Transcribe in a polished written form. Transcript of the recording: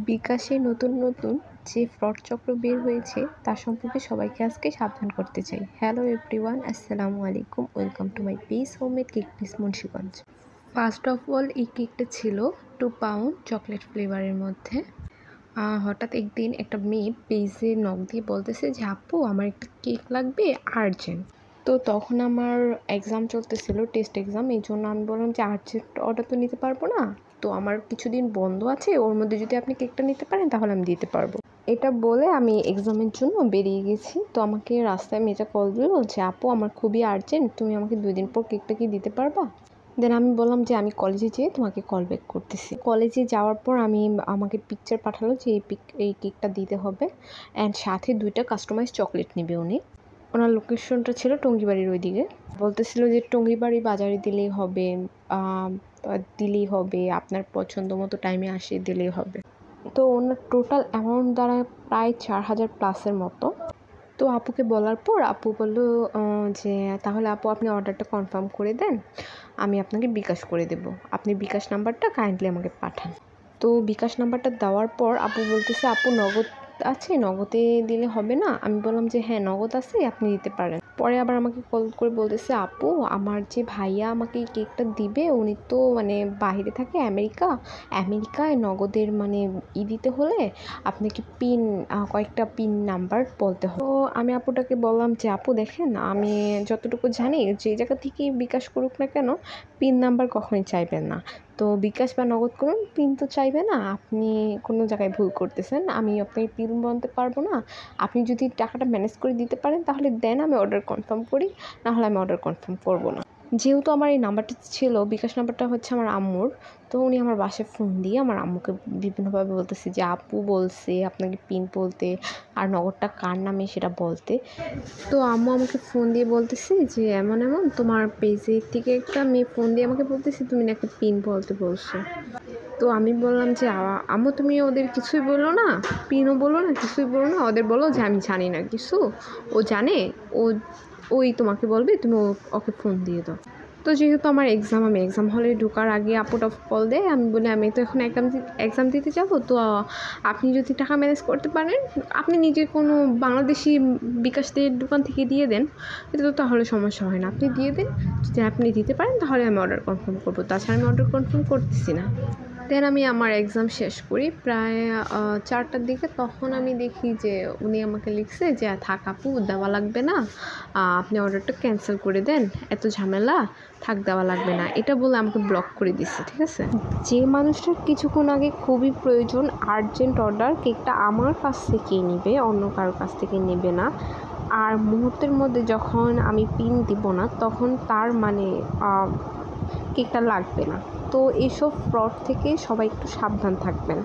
বিকাশে নতুন নতুন যে ফ্রড চক্র বের হয়েছে তার সম্পর্কে সবাইকে আজকে সাবধান করতে চাই। হ্যালো এভরিওয়ান, আসসালামু আলাইকুম, welcome to my page homemade cake piece Munshiganj. First of all এই কেকটা ছিল 2 পাউন্ড চকলেট ফ্লেভারের মধ্যে। হঠাৎ একদিন একটা মেয়ে পেজে নক দিয়ে বলতেছে যে আপু আমার একটা কেক লাগবে আর্জেন্ট। তো তখন আমার এক্সাম চলতেছিল, টেস্ট এক্সাম, এই জন্য আমি বললাম যে আর্জেন্ট অর্ডার তো নিতে পারবো না, তো আমার কিছুদিন বন্ধ আছে, ওর মধ্যে যদি আপনি কেকটা নিতে পারেন তাহলে আমি দিতে পারবো। এটা বলে আমি এক্সামের জন্য বেরিয়ে গেছি। তো আমাকে রাস্তায় মেয়েটা কল দিল যে আপু আমার খুবই আর্জেন্ট, তুমি আমাকে 2 দিন পর কেকটা কি দিতে পারবা? দেন আমি বললাম যে আমি কলেজে যেয়ে তোমাকে কল ব্যাক করতেছি। কলেজে যাওয়ার পর আমাকে পিকচার পাঠালো যে এই কেকটা দিতে হবে, অ্যান্ড সাথে 2টা কাস্টমাইজ চকলেট নেবে উনি। ওনার লোকেশনটা ছিল টঙ্গিবাড়ির ওইদিকে। বলতেছিল যে টঙ্গিবাড়ি বাজারে দিলেই হবে, আপনার পছন্দ মতো টাইমে দিলেই হবে। তো ওনার টোটাল অ্যামাউন্ট দাঁড়ায় প্রায় 4000 প্লাসের মতো। তো আপুকে বলার পর আপু বলল যে তাহলে আপু আপনি অর্ডারটা কনফার্ম করে দেন, আমি আপনাকে বিকাশ করে দেব, আপনি বিকাশ নাম্বারটা কাইন্ডলি আমাকে পাঠান। তো বিকাশ নাম্বারটা দেওয়ার পর আপু বলতেছে আপু নগদ আছে, নগদে দিলে হবে না? আমি বললাম যে হ্যাঁ নগদ আছে, আপনি দিতে পারেন। পরে আবার আমাকে কল করে বলতেছে আপু আমার যে ভাইয়া আমাকে এই কেকটা দিবে উনি তো বাইরে থাকে, আমেরিকায় নগদের দিতে হলে আপনাকে কয়েকটা পিন নাম্বার বলতে হবে। তো আমি আপুটাকে বললাম যে আপু দেখেন, আমি যতটুকু জানি যে জায়গা থেকে বিকাশ করুক না কেন পিন নাম্বার কখনোই চাইবেন না। তো বিকাশ বা নগদ করুন, পিন তো চাইবে না, আপনি কোনো জায়গায় ভুল করতেছেন, আমি আপনাকে পিন বলতে পারবো না। আপনি যদি টাকাটা ম্যানেজ করে দিতে পারেন তাহলে দেন, আমি অর্ডার কনফার্ম করি, নাহলে আমি অর্ডার কনফার্ম করবো না। যেহেতু আমার এই নাম্বারটা ছিল, বিকাশ নাম্বারটা হচ্ছে আমার আম্মুর, তো উনি আমার বাসায় ফোন দিয়ে আমার আম্মুকে বিভিন্নভাবে বলতেছে যে আপু বলছে আপনাকে পিন বলতে আর নগদটা কার নামে সেটা বলতে। তো আম্মু আমাকে ফোন দিয়ে বলতেছে যে এমন তোমার পেজের থেকে একটা মেয়ে ফোন দিয়ে আমাকে বলতেছে তুমি না একটা পিন বলতে বলছো। তো আমি বললাম যে আম্মু তুমি ওদের কিছুই বলো না, পিনও বলো না, কিছুই বলো না, ওদের বলো যে আমি জানি না কিছু, ও জানে, ওই তোমাকে বলবে, তুমি ওকে ফোন দিয়ে দাও। তো যেহেতু আমার আমি এক্সাম হলে ঢোকার আগে আপুটা কল দেয়, আমি বলি আমি তো এখন এক্সাম দিতে যাবো, তো আপনি যদি টাকা ম্যানেজ করতে পারেন আপনি নিজে কোনো বাংলাদেশি বিকাশদের দোকান থেকে দিয়ে দেন, এটা তো তাহলে সমস্যা হয় না, আপনি দিয়ে দেন, যদি আপনি দিতে পারেন তাহলে আমি অর্ডার কনফার্ম করবো, তাছাড়া আমি অর্ডার কনফার্ম করতেছি না। দেন আমি আমার এক্সাম শেষ করি প্রায় 4টার দিকে। তখন আমি দেখি যে উনি আমাকে লিখছে যে থাক আপু দেওয়া লাগবে না, আপনি অর্ডারটা ক্যান্সেল করে দেন, এত ঝামেলা, থাক দেওয়া লাগবে না, এটা বলে আমাকে ব্লক করে দিচ্ছে। ঠিক আছে, যে মানুষটার কিছুক্ষণ আগে খুবই প্রয়োজন আর্জেন্ট অর্ডার, কেকটা আমার কাছ থেকেই নেবে, অন্য কারোর কাছ থেকে নেবে না, আর মুহূর্তের মধ্যে যখন আমি পিন দিব না তখন তার কেকটা লাগবে না। তো এইসব ফ্রড থেকে সবাই একটু সাবধান থাকবেন।